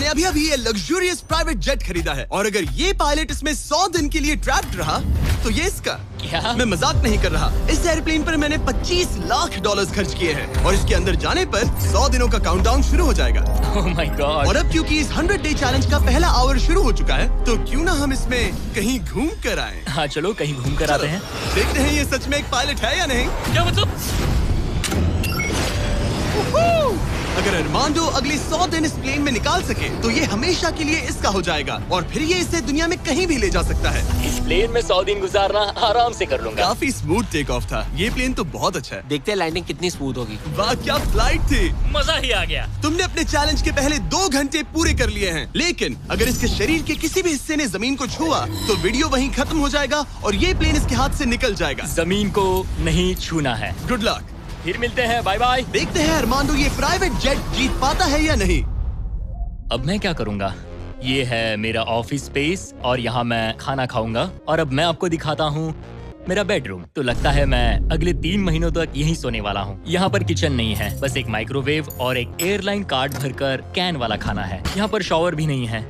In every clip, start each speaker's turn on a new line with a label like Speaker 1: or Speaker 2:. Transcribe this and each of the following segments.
Speaker 1: अभी अभी ये लग्जूरियस प्राइवेट जेट खरीदा है और अगर ये पायलट इसमें 100 दिन के लिए ट्रैप्ड रहा तो ये इसका।
Speaker 2: क्या?
Speaker 1: मैं मजाक नहीं कर रहा। इस एयरप्लेन पर मैंने $25 लाख खर्च किए हैं और इसके अंदर जाने पर 100 दिनों का काउंटडाउन शुरू हो जाएगा।
Speaker 2: Oh my God!
Speaker 1: और अब क्योंकि इस 100 डे चैलेंज का पहला आवर शुरू हो चुका है तो क्यों ना हम इसमें कहीं घूम कर आए।
Speaker 2: हाँ चलो कहीं घूम कर आते हैं।
Speaker 1: देखते हैं ये सच में एक पायलट है या नहीं।
Speaker 2: क्या मतलब?
Speaker 1: अगर अरमांडो अगले 100 दिन इस प्लेन में निकाल सके तो ये हमेशा के लिए इसका हो जाएगा और फिर ये इसे दुनिया में कहीं भी ले जा सकता है।
Speaker 2: इस प्लेन में 100 दिन गुजारना आराम से कर लूंगा।
Speaker 1: काफी स्मूथ टेक ऑफ था। ये प्लेन तो बहुत अच्छा है।
Speaker 3: देखते हैं लैंडिंग कितनी स्मूथ होगी।
Speaker 1: वाह क्या फ्लाइट थी।
Speaker 2: मजा ही आ गया।
Speaker 1: तुमने अपने चैलेंज के पहले 2 घंटे पूरे कर लिए हैं, लेकिन अगर इसके शरीर के किसी भी हिस्से ने जमीन को छुआ तो वीडियो वहीं खत्म हो जाएगा और ये प्लेन इसके हाथ से निकल जाएगा।
Speaker 2: जमीन को नहीं छूना है।
Speaker 1: Good luck.
Speaker 2: फिर मिलते हैं, बाय बाय।
Speaker 1: देखते हैं अरमांडो ये प्राइवेट जेट जीत पाता है या नहीं।
Speaker 2: अब मैं क्या करूंगा? ये है मेरा ऑफिस स्पेस और यहाँ मैं खाना खाऊंगा और अब मैं आपको दिखाता हूँ मेरा बेडरूम। तो लगता है मैं अगले 3 महीनों तक यहीं सोने वाला हूँ। यहाँ पर किचन नहीं है, बस एक माइक्रोवेव और एक एयरलाइन कार्ड भरकर कैन वाला खाना है। यहाँ पर शॉवर भी नहीं है।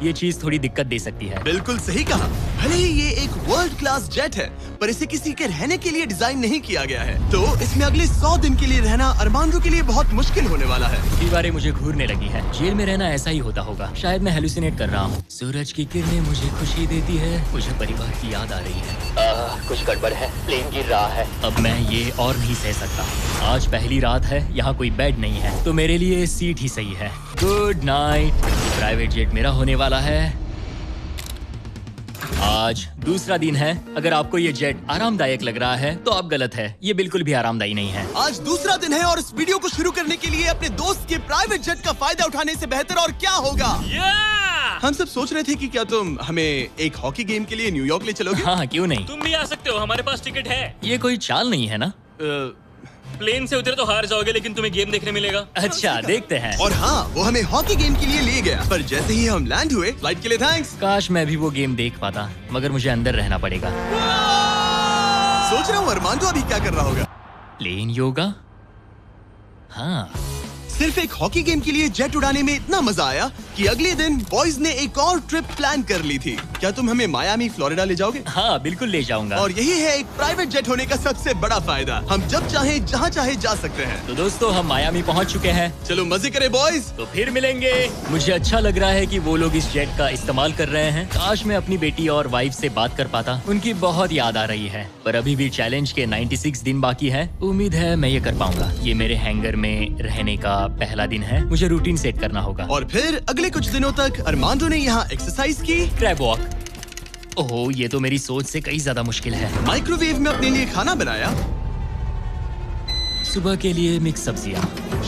Speaker 2: ये चीज थोड़ी दिक्कत दे सकती है।
Speaker 1: बिल्कुल सही कहा। भले ही ये एक वर्ल्ड क्लास जेट है पर इसे किसी के रहने के लिए डिजाइन नहीं किया गया है तो इसमें अगले 100 दिन के लिए रहना अरमांडो के लिए बहुत मुश्किल होने वाला है।
Speaker 2: दीवारें मुझे घूरने लगी है। जेल में रहना ऐसा ही होता होगा। शायद मैं हेलुसिनेट कर रहा हूँ। सूरज की किरणें मुझे खुशी देती है। मुझे परिवार की याद आ रही है। कुछ गड़बड़ है। प्लेन गिर रहा है। अब मैं ये और नहीं सह सकता। आज पहली रात है, यहाँ कोई बेड नहीं है तो मेरे लिए सीट ही सही है। Good night. प्राइवेट जेट मेरा होने वाला है। आज दूसरा दिन है। अगर आपको ये जेट आरामदायक लग रहा है तो आप गलत है। ये बिल्कुल भी आरामदायी नहीं है।
Speaker 1: आज दूसरा दिन है और इस वीडियो को शुरू करने के लिए अपने दोस्त के प्राइवेट जेट का फायदा उठाने से बेहतर और क्या होगा। हम सब सोच रहे थे कि क्या तुम हमें एक हॉकी गेम के लिए न्यूयॉर्क ले चलोगे।
Speaker 2: हाँ क्यों नहीं।
Speaker 4: तुम भी आ सकते हो, हमारे पास टिकट है।
Speaker 2: ये कोई चाल नहीं है ना।
Speaker 4: प्लेन से उतरे तो हार जाओगे लेकिन तुम्हें गेम देखने मिलेगा।
Speaker 2: अच्छा देखते हैं।
Speaker 1: और हाँ वो हमें हॉकी गेम के लिए ले गया पर जैसे ही हम लैंड हुए फ्लाइट के लिए थैंक्स।
Speaker 2: काश मैं भी वो गेम देख पाता मगर मुझे अंदर रहना पड़ेगा।
Speaker 1: सोच रहा हूँ अरमांडो अभी क्या कर रहा होगा।
Speaker 2: प्लेन योगा। हाँ
Speaker 1: सिर्फ एक हॉकी गेम के लिए जेट उड़ाने में इतना मजा आया कि अगले दिन बॉयज ने एक और ट्रिप प्लान कर ली थी। क्या तुम हमें मायामी फ्लोरिडा ले जाओगे।
Speaker 2: हाँ बिल्कुल ले जाऊंगा।
Speaker 1: और यही है एक प्राइवेट जेट होने का सबसे बड़ा फायदा। हम जब चाहे जहाँ चाहे जा सकते हैं।
Speaker 2: तो दोस्तों हम मायामी पहुँच चुके हैं।
Speaker 1: चलो मजे करें बॉयज।
Speaker 2: तो फिर मिलेंगे। मुझे अच्छा लग रहा है कि वो लोग इस जेट का इस्तेमाल कर रहे हैं। काश मैं अपनी बेटी और वाइफ से बात कर पाता। उनकी बहुत याद आ रही है पर अभी भी चैलेंज के 96 दिन बाकी है। उम्मीद है मैं ये कर पाऊंगा। ये मेरे हैंगर में रहने का पहला दिन है। मुझे रूटीन सेट करना होगा।
Speaker 1: और फिर अगले कुछ दिनों तक अरमांडो ने यहाँ एक्सरसाइज की।
Speaker 2: Crab walk. ओह ये तो मेरी सोच से कहीं ज्यादा मुश्किल है।
Speaker 1: माइक्रोवेव में अपने लिए खाना बनाया।
Speaker 2: सुबह के लिए मिक्स सब्जियाँ।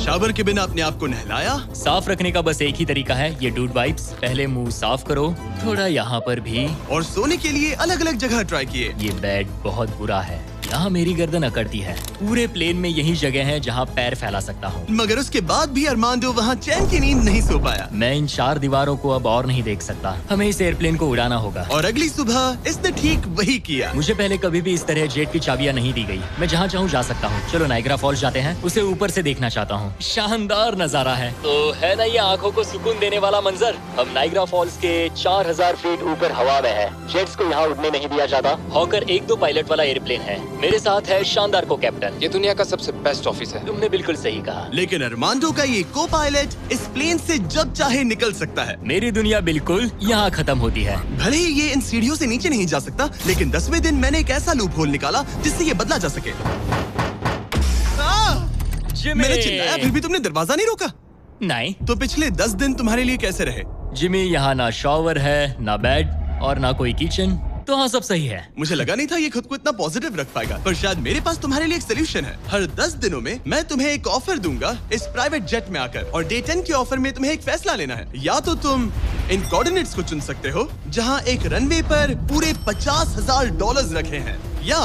Speaker 1: शावर के बिना अपने आप को नहलाया।
Speaker 2: साफ रखने का बस एक ही तरीका है, ये डूड वाइप्स। पहले मुंह साफ करो, थोड़ा यहाँ पर भी।
Speaker 1: और सोने के लिए अलग अलग जगह ट्राई किए।
Speaker 2: ये बेड बहुत बुरा है। यहाँ मेरी गर्दन अकड़ती है। पूरे प्लेन में यही जगह है जहाँ पैर फैला सकता हूँ।
Speaker 1: मगर उसके बाद भी अरमांडो वहाँ चैन की नींद नहीं सो पाया।
Speaker 2: मैं इन 4 दीवारों को अब और नहीं देख सकता। हमें इस एयरप्लेन को उड़ाना होगा।
Speaker 1: और अगली सुबह इसने ठीक वही किया।
Speaker 2: मुझे पहले कभी भी इस तरह जेट की चाबियां नहीं दी गई। मैं जहाँ चाहूँ जा सकता हूँ। चलो नाइग्रा फॉल्स जाते हैं। उसे ऊपर से देखना चाहता हूँ। शानदार नजारा है। तो है ना ये आंखों को सुकून देने वाला मंजर। हम नाइग्रा फॉल्स के 4000 फीट ऊपर हवा में है। जेट्स को यहाँ उड़ने नहीं दिया जाता। हॉकर 1-2 पायलट वाला एयरप्लेन है। मेरे साथ है शानदार को कैप्टन।
Speaker 3: ये दुनिया का सबसे बेस्ट ऑफिस है।
Speaker 2: तुमने बिल्कुल सही कहा।
Speaker 1: लेकिन अरमांडो का ये को पायलट इस प्लेन से जब चाहे निकल सकता है।
Speaker 2: मेरी दुनिया बिल्कुल यहाँ खत्म होती है।
Speaker 1: भले ही ये इन सीढ़ियों से नीचे नहीं जा सकता लेकिन 10वें दिन मैंने एक ऐसा लूप होल निकाला जिससे ये बदला जा सके। मैंने चिल्लाया फिर भी तुमने दरवाजा नहीं रोका।
Speaker 2: नहीं
Speaker 1: तो पिछले 10 दिन तुम्हारे लिए कैसे रहे।
Speaker 2: जिमी, यहाँ ना शॉवर है, ना बेड और ना कोई किचन। तो हाँ सब सही है।
Speaker 1: मुझे लगा नहीं था ये खुद को इतना पॉजिटिव रख पाएगा पर शायद मेरे पास तुम्हारे लिए एक सोल्यूशन है। हर 10 दिनों में मैं तुम्हें एक ऑफर दूंगा इस प्राइवेट जेट में आकर और डे 10 के ऑफर में तुम्हें एक फैसला लेना है। या तो तुम इन कोऑर्डिनेट्स को चुन सकते हो जहां एक रनवे पर पूरे $50,000 रखे हैं या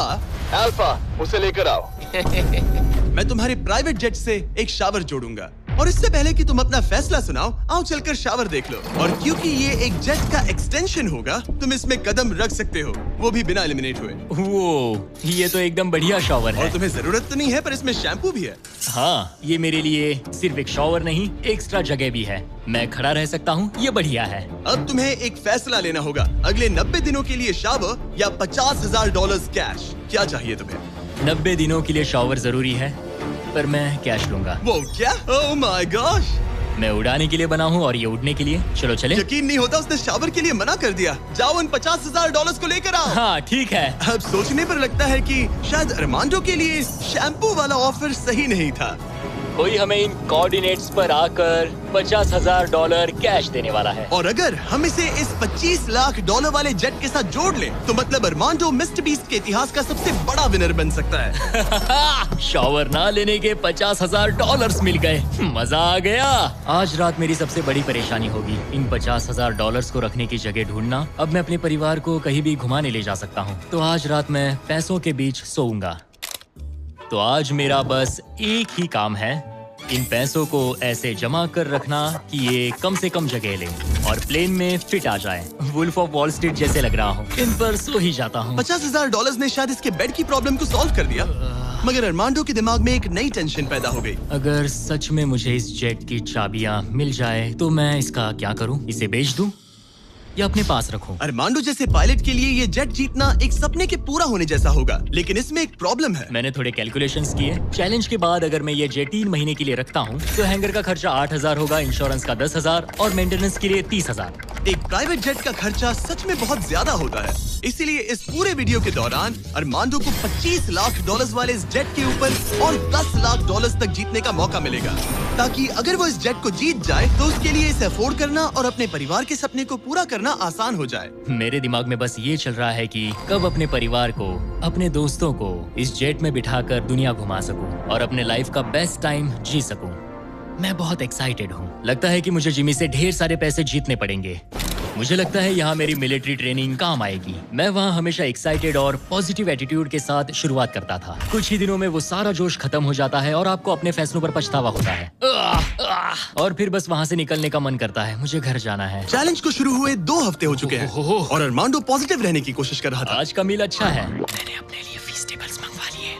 Speaker 5: अल्फा उसे लेकर आओ।
Speaker 1: मैं तुम्हारे प्राइवेट जेट से एक शावर जोड़ूंगा और इससे पहले कि तुम अपना फैसला सुनाओ, आओ चलकर शावर देख लो। और क्योंकि ये एक जेट का एक्सटेंशन होगा, तुम इसमें कदम रख सकते हो, वो भी बिना एलिमिनेट हुए।
Speaker 2: वो ये तो एकदम बढ़िया शॉवर
Speaker 1: और
Speaker 2: है।
Speaker 1: तुम्हें जरूरत तो नहीं है, पर इसमें शैम्पू भी है।
Speaker 2: हाँ, ये मेरे लिए सिर्फ एक शॉवर नहीं, एक्स्ट्रा जगह भी है। मैं खड़ा रह सकता हूँ, ये बढ़िया है।
Speaker 1: अब तुम्हें एक फैसला लेना होगा, अगले 90 दिनों के लिए शावर या $50,000 कैश। क्या चाहिए तुम्हें?
Speaker 2: 90 दिनों के लिए शॉवर जरूरी है, पर मैं कैश लूंगा।
Speaker 1: वो क्या? Oh my gosh!
Speaker 2: मैं उड़ाने के लिए बना हूँ और ये उड़ने के लिए। चलो चले।
Speaker 1: यकीन नहीं होता, उसने शावर के लिए मना कर दिया। जाओ उन $50,000 को लेकर आओ।
Speaker 2: हाँ ठीक है।
Speaker 1: अब सोचने पर लगता है कि शायद अरमांडो के लिए शैम्पू वाला ऑफर सही नहीं था।
Speaker 2: कोई हमें इन कोऑर्डिनेट्स पर आकर $50,000 कैश देने वाला है।
Speaker 1: और अगर हम इसे इस $25 लाख वाले जेट के साथ जोड़ लें, तो मतलब अरमांडो मिस्टर बीस्ट के इतिहास का सबसे बड़ा विनर बन सकता है।
Speaker 2: शॉवर ना लेने के $50,000 मिल गए। मजा आ गया। आज रात मेरी सबसे बड़ी परेशानी होगी इन $50,000 को रखने की जगह ढूंढना। अब मैं अपने परिवार को कहीं भी घुमाने ले जा सकता हूँ, तो आज रात मैं पैसों के बीच सोऊंगा। तो आज मेरा बस एक ही काम है, इन पैसों को ऐसे जमा कर रखना कि ये कम से कम जगह ले और प्लेन में फिट आ जाए। वुल्फ ऑफ वॉल स्ट्रीट जैसे लग रहा हूँ। इन पर सो ही जाता हूँ।
Speaker 1: $50,000 ने शायद इसके बेड की प्रॉब्लम को सॉल्व कर दिया, मगर अरमांडो के दिमाग में एक नई टेंशन पैदा हो गई।
Speaker 2: अगर सच में मुझे इस जेट की चाबियां मिल जाए, तो मैं इसका क्या करूं? इसे बेच दूं या अपने पास रखूं?
Speaker 1: अरमांडो जैसे पायलट के लिए ये जेट जीतना एक सपने के पूरा होने जैसा होगा, लेकिन इसमें एक प्रॉब्लम है।
Speaker 2: मैंने थोड़े कैलकुलेशंस किए। चैलेंज के बाद अगर मैं ये जेट 3 महीने के लिए रखता हूँ, तो हैंगर का खर्चा 8,000 होगा, इंश्योरेंस का 10,000 और मेंटेनेंस के लिए 30,000।
Speaker 1: एक प्राइवेट जेट का खर्चा सच में बहुत ज्यादा होता है, इसीलिए इस पूरे वीडियो के दौरान अरमांडो को $25 लाख वाले इस जेट के ऊपर और $10 लाख तक जीतने का मौका मिलेगा, ताकि अगर वो इस जेट को जीत जाए तो उसके लिए इसे अफोर्ड करना और अपने परिवार के सपने को पूरा करना आसान हो जाए।
Speaker 2: मेरे दिमाग में बस ये चल रहा है कि कब अपने परिवार को, अपने दोस्तों को इस जेट में बिठाकर दुनिया घुमा सकूं और अपने लाइफ का बेस्ट टाइम जी सकूं। मैं बहुत एक्साइटेड हूँ। लगता है कि मुझे जिमी से ढेर सारे पैसे जीतने पड़ेंगे। मुझे लगता है यहाँ मेरी मिलिट्री ट्रेनिंग काम आएगी। मैं वहाँ हमेशा एक्साइटेड और पॉजिटिव एटीट्यूड के साथ शुरुआत करता था। कुछ ही दिनों में वो सारा जोश खत्म हो जाता है और आपको अपने फैसलों पर पछतावा होता है, और फिर बस वहाँ से निकलने का मन करता है। मुझे घर जाना है।
Speaker 1: चैलेंज को शुरू हुए 2 हफ्ते हो चुके हैं और अरमांडो पॉजिटिव रहने की कोशिश कर रहा था।
Speaker 2: आज का मील अच्छा है। मैंने अपने लिए फेस्टिवल्स मंगवा लिए।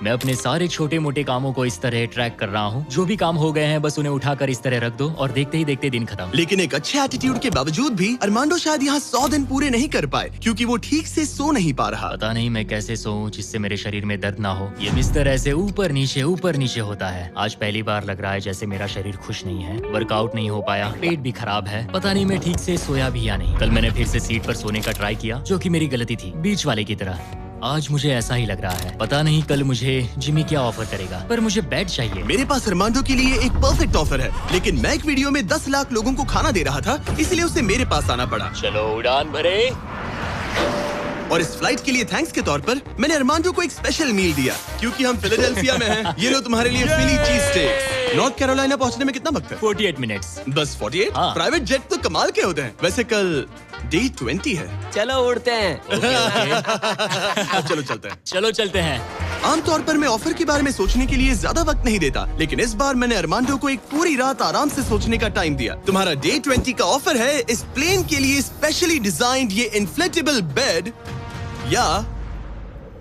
Speaker 2: मैं अपने सारे छोटे मोटे कामों को इस तरह ट्रैक कर रहा हूँ। जो भी काम हो गए हैं बस उन्हें उठाकर इस तरह रख दो और देखते ही देखते दिन खत्म।
Speaker 1: लेकिन एक अच्छे एटीट्यूड के बावजूद भी अरमांडो शायद यहाँ 100 दिन पूरे नहीं कर पाए, क्योंकि वो ठीक से सो नहीं पा रहा।
Speaker 2: पता नहीं मैं कैसे सोऊं जिससे मेरे शरीर में दर्द ना हो। ये बिस्तर ऐसे ऊपर नीचे होता है। आज पहली बार लग रहा है जैसे मेरा शरीर खुश नहीं है। वर्कआउट नहीं हो पाया, पेट भी खराब है। पता नहीं मैं ठीक से सोया भी या नहीं। कल मैंने फिर से सीट पर सोने का ट्राई किया, जो कि मेरी गलती थी, बीच वाले की तरह। आज मुझे ऐसा ही लग रहा है। पता नहीं कल मुझे जिमी क्या ऑफर करेगा, पर मुझे बेड चाहिए।
Speaker 1: मेरे पास अरमांडो के लिए एक परफेक्ट ऑफर है, लेकिन मैं एक वीडियो में 10 लाख लोगों को खाना दे रहा था, इसलिए उसे मेरे पास आना पड़ा।
Speaker 2: चलो उड़ान भरे।
Speaker 1: और इस फ्लाइट के लिए थैंक्स के तौर पर मैंने अरमांडो को एक स्पेशल मील दिया, क्योंकि हम फिलाडेल्फिया में हैं। ये लो तुम्हारे लिए फिली चीज स्टेक। नॉर्थ कैरोलिना पहुंचने में कितना वक्त है?
Speaker 2: 48 मिनट्स।
Speaker 1: बस 48?
Speaker 2: हाँ।
Speaker 1: प्राइवेट जेट तो कमाल के होते हैं। वैसे कल Day 20 है।
Speaker 3: चलो उड़ते हैं।
Speaker 1: चलो चलते हैं।
Speaker 2: चलो चलते हैं।
Speaker 1: आमतौर पर मैं ऑफर के बारे में सोचने के लिए ज्यादा वक्त नहीं देता, लेकिन इस बार मैंने अरमांडो को एक पूरी रात आराम से सोचने का टाइम दिया। तुम्हारा Day 20 का ऑफर है इस प्लेन के लिए स्पेशली डिजाइन्ड ये इन्फ्लेटेबल बेड, या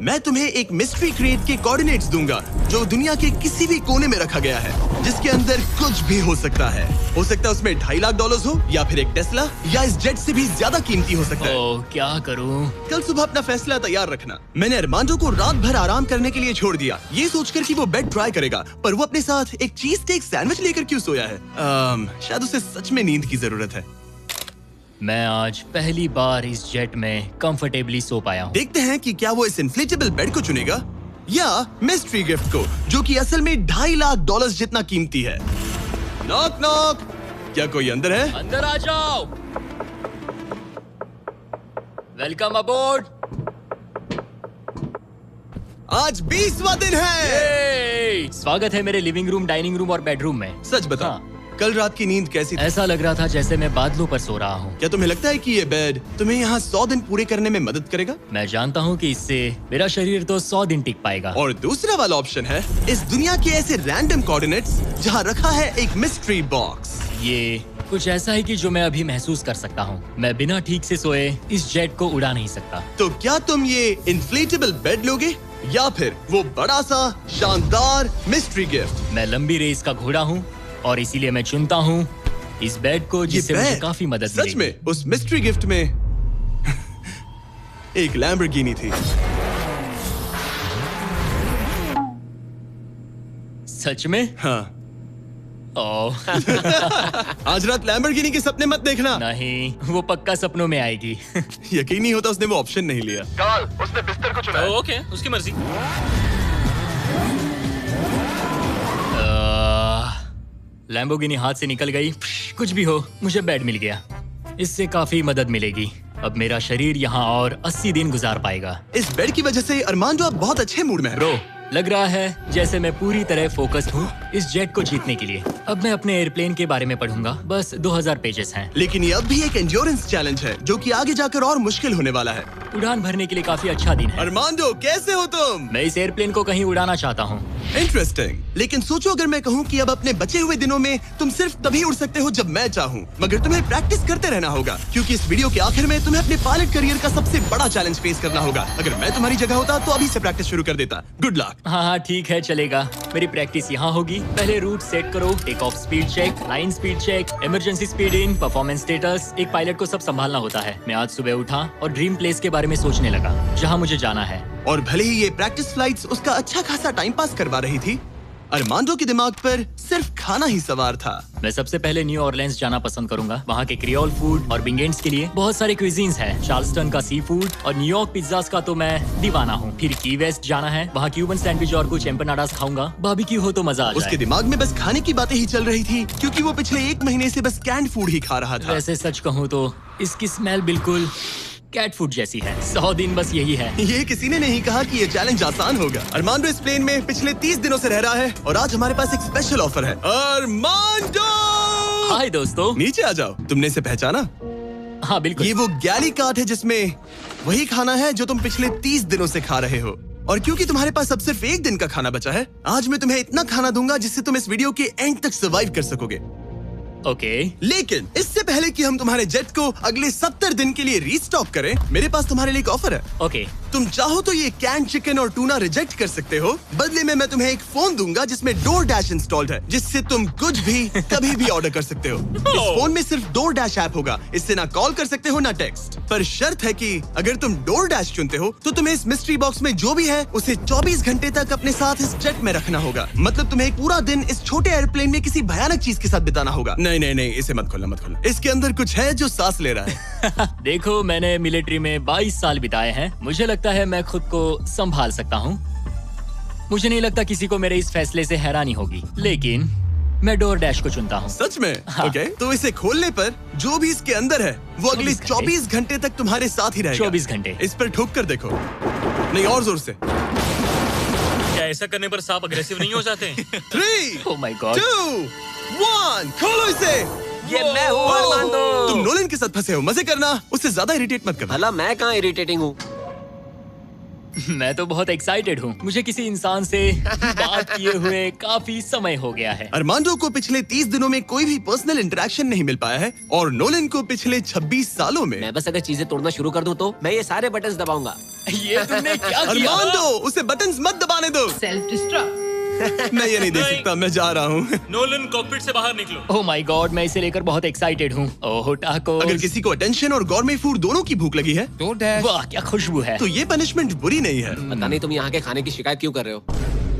Speaker 1: मैं तुम्हें एक मिस्ट्री क्रेट के कोऑर्डिनेट्स दूंगा जो दुनिया के किसी भी कोने में रखा गया है, जिसके अंदर कुछ भी हो सकता है। हो सकता है उसमें $2.5 लाख हो, या फिर एक टेस्ला, या इस जेट से भी ज्यादा कीमती हो सकता है।
Speaker 2: ओह, क्या करूं?
Speaker 1: कल सुबह अपना फैसला तैयार रखना। मैंने अरमांडो को रात भर आराम करने के लिए छोड़ दिया, ये सोचकर कि वो बेड ट्राई करेगा, पर वो अपने साथ एक चीज स्टेक सैंडविच लेकर क्यों सोया है? शायद उसे सच में नींद की जरूरत है।
Speaker 2: मैं आज पहली बार इस जेट में कंफर्टेबली सो पाया हूँ।
Speaker 1: देखते हैं कि क्या वो इस इन्फ्लेटेबल बेड को चुनेगा या मिस्ट्री गिफ्ट को, जो कि असल में $2.5 लाख जितना कीमती है। नॉक नॉक, क्या कोई अंदर है?
Speaker 2: अंदर आ जाओ। Welcome aboard.
Speaker 1: आज 20वां दिन है।
Speaker 2: स्वागत है मेरे लिविंग रूम, डाइनिंग रूम और बेडरूम में।
Speaker 1: सच बताओ, कल रात की नींद कैसी थी?
Speaker 2: ऐसा लग रहा था जैसे मैं बादलों पर सो रहा हूँ।
Speaker 1: क्या तुम्हें लगता है कि ये बेड तुम्हें यहाँ 100 दिन पूरे करने में मदद करेगा?
Speaker 2: मैं जानता हूँ कि इससे मेरा शरीर तो 100 दिन टिक पाएगा।
Speaker 1: और दूसरा वाला ऑप्शन है इस दुनिया के ऐसे रैंडम कोऑर्डिनेट्स जहाँ रखा है एक मिस्ट्री बॉक्स।
Speaker 2: ये कुछ ऐसा है कि जो मैं अभी महसूस कर सकता हूँ। मैं बिना ठीक से सोए इस जेट को उड़ा नहीं सकता।
Speaker 1: तो क्या तुम ये इन्फ्लेटेबल बेड लोगे या फिर वो बड़ा सा शानदार मिस्ट्री गिफ्ट?
Speaker 2: मैं लंबी रेस का घोड़ा हूँ और इसीलिए मैं चुनता हूँ इस बेड को, जिससे मुझे
Speaker 1: बेड
Speaker 2: काफी मदद
Speaker 1: सच
Speaker 2: मिलेगी।
Speaker 1: में उस मिस्ट्री गिफ्ट में एक लैम्बोर्गिनी थी।
Speaker 2: सच में?
Speaker 1: हाँ।
Speaker 2: ओह
Speaker 1: आज रात लैम्बोर्गिनी के सपने मत देखना।
Speaker 2: नहीं, वो पक्का सपनों में आएगी।
Speaker 1: यकीन नहीं होता उसने वो ऑप्शन नहीं लिया। उसने बिस्तर को चुना।
Speaker 4: ओके, उसकी मर्जी।
Speaker 2: लैम्बोर्गिनी हाथ से निकल गई। कुछ भी हो, मुझे बेड मिल गया। इससे काफी मदद मिलेगी। अब मेरा शरीर यहाँ और 80 दिन गुजार पाएगा।
Speaker 1: इस बेड की वजह से अरमान जो आप बहुत अच्छे मूड में है।
Speaker 2: ब्रो, लग रहा है जैसे मैं पूरी तरह फोकस्ड हूँ इस जेट को जीतने के लिए। अब मैं अपने एयरप्लेन के बारे में पढ़ूंगा। बस 2000 पेजेस हैं।
Speaker 1: लेकिन ये अब भी एक एंड्योरेंस चैलेंज है जो कि आगे जाकर और मुश्किल होने वाला है।
Speaker 2: उड़ान भरने के लिए काफी अच्छा दिन है।
Speaker 1: अरमांडो, कैसे हो तुम?
Speaker 2: मैं इस एयरप्लेन को कहीं उड़ाना चाहता हूँ।
Speaker 1: इंटरेस्टिंग। लेकिन सोचो अगर मैं कहूँ कि अब अपने बचे हुए दिनों में तुम सिर्फ तभी उड़ सकते हो जब मैं चाहूँ, मगर तुम्हें प्रैक्टिस करते रहना होगा क्योंकि इस वीडियो के आखिर में तुम्हें अपने पायलट करियर का सबसे बड़ा चैलेंज फेस करना होगा। अगर मैं तुम्हारी जगह होता तो अभी से प्रैक्टिस शुरू कर देता। Good luck.
Speaker 2: हाँ हाँ ठीक है, चलेगा। मेरी प्रैक्टिस यहाँ होगी। पहले रूट सेट करो, take off speed check, line speed check, emergency speed in, performance status. एक पायलट को सब संभालना होता है। मैं आज सुबह उठा और ड्रीम प्लेस के बारे में सोचने लगा जहाँ मुझे जाना है।
Speaker 1: और भले ही ये प्रैक्टिस फ्लाइट्स उसका अच्छा खासा टाइम पास करवा रही थी, अरमांडो के दिमाग पर सिर्फ खाना ही सवार था।
Speaker 2: मैं सबसे पहले न्यू ऑरलेंस जाना पसंद करूंगा। वहाँ के क्रियोल फूड और बिंगेंट्स के लिए बहुत सारे क्विजीन्स हैं। चार्ल्सटन का सी फूड और न्यूयॉर्क पिज्जास का तो मैं दीवाना हूँ। फिर की वेस्ट जाना है, वहाँ क्यूबन सैंडविच और कुछ एम्पनाडास खाऊंगा। बारबेक्यू हो तो मजा आ
Speaker 1: उसके
Speaker 2: जाए।
Speaker 1: दिमाग में बस खाने की बातें ही चल रही थी क्योंकि वो पिछले 1 महीने से बस कैंड फूड ही खा रहा था।
Speaker 2: वैसे सच कहूँ तो इसकी स्मेल बिल्कुल कैट फूड जैसी है। 100 दिन बस यही है।
Speaker 1: ये किसी ने नहीं कहा कि ये चैलेंज आसान होगा। अरमांडो इस प्लेन में पिछले 30 दिनों से रह रहा है और आज हमारे पास एक स्पेशल ऑफर है। अरमांडो,
Speaker 2: हाय दोस्तों।
Speaker 1: नीचे आ जाओ। तुमने इसे पहचाना?
Speaker 2: हाँ बिल्कुल।
Speaker 1: ये वो गैली कार्ट है जिसमें वही खाना है जो तुम पिछले 30 दिनों से खा रहे हो। और क्योंकि तुम्हारे पास अब सिर्फ 1 दिन का खाना बचा है, आज मैं तुम्हें इतना खाना दूंगा जिससे तुम इस वीडियो के एंड तक सर्वाइव कर सकोगे।
Speaker 2: ओके।
Speaker 1: लेकिन इससे पहले कि हम तुम्हारे जेट को अगले 70 दिन के लिए रीस्टॉक करें, मेरे पास तुम्हारे लिए एक ऑफर है।
Speaker 2: ओके।
Speaker 1: तुम चाहो तो ये कैन चिकन और टूना रिजेक्ट कर सकते हो। बदले में मैं तुम्हें एक फोन दूंगा जिसमें DoorDash इंस्टॉल्ड है, जिससे तुम कुछ भी कभी भी ऑर्डर कर सकते हो। इस फोन में सिर्फ DoorDash ऐप होगा। इससे ना कॉल कर सकते हो ना टेक्स्ट। पर शर्त है कि अगर तुम DoorDash चुनते हो तो तुम्हें इस मिस्ट्री बॉक्स में जो भी है उसे 24 घंटे तक अपने साथ इस जेट में रखना होगा। मतलब तुम्हें एक पूरा दिन इस छोटे एयरप्लेन में किसी भयानक चीज के साथ बिताना होगा। नहीं नहीं नहीं, इसे मत खोलना मत खोलना। इसके अंदर कुछ है जो सांस ले रहा है।
Speaker 2: देखो, मैंने मिलिट्री में 22 साल बिताए हैं। मुझे लगता है मैं खुद को संभाल सकता हूँ। मुझे नहीं लगता किसी को मेरे इस फैसले से हैरानी होगी, लेकिन मैं DoorDash को चुनता हूँ।
Speaker 1: सच में?
Speaker 2: हाँ।
Speaker 1: ओके, तो इसे खोलने पर जो भी इसके अंदर है वो अगले 24 घंटे तक तुम्हारे साथ ही रहेगा।
Speaker 2: 24 घंटे।
Speaker 1: इस पर ठोक कर देखो। नहीं, और जोर से।
Speaker 4: क्या ऐसा करने पर सांप अग्रेसिव नहीं हो जाते?
Speaker 1: 3,
Speaker 2: ओह माय गॉड।
Speaker 1: 2, 1, खोलो इसे।
Speaker 3: ये मैं हूँ अरमांडो।
Speaker 1: तुम नोलन के साथ फंसे हो। मजे करना, उससे ज्यादा इरिटेट मत करना।
Speaker 3: भला मैं कहाँ इरिटेटिंग हूँ?
Speaker 2: मैं तो बहुत एक्साइटेड हूँ। मुझे किसी इंसान से बात किए हुए काफी समय हो गया है।
Speaker 1: अरमांडो को पिछले 30 दिनों में कोई भी पर्सनल इंटरेक्शन नहीं मिल पाया है और नोलन को पिछले 26 सालों में।
Speaker 3: मैं बस अगर चीजें तोड़ना शुरू कर दूं तो मैं ये सारे बटन्स दबाऊंगा।
Speaker 2: ये तुमने क्या किया?
Speaker 1: अरमांडो, उसे बटन्स मत दबाने दो।
Speaker 5: Self destruct.
Speaker 1: मैं ये नहीं देख
Speaker 4: नहीं।
Speaker 1: सकता, मैं जा रहा हूँ।
Speaker 4: नोलन कॉकपिट से बाहर निकलो।
Speaker 2: ओह माय गॉड, मैं इसे लेकर बहुत एक्साइटेड हूँ। ओह टाको।
Speaker 1: अगर किसी को अटेंशन और गॉर्मे फूड दोनों की भूख लगी है
Speaker 2: वाह क्या खुशबू है।
Speaker 1: तो ये पनिशमेंट बुरी नहीं है।
Speaker 3: पता नहीं तुम यहाँ के खाने की शिकायत क्यों कर रहे हो?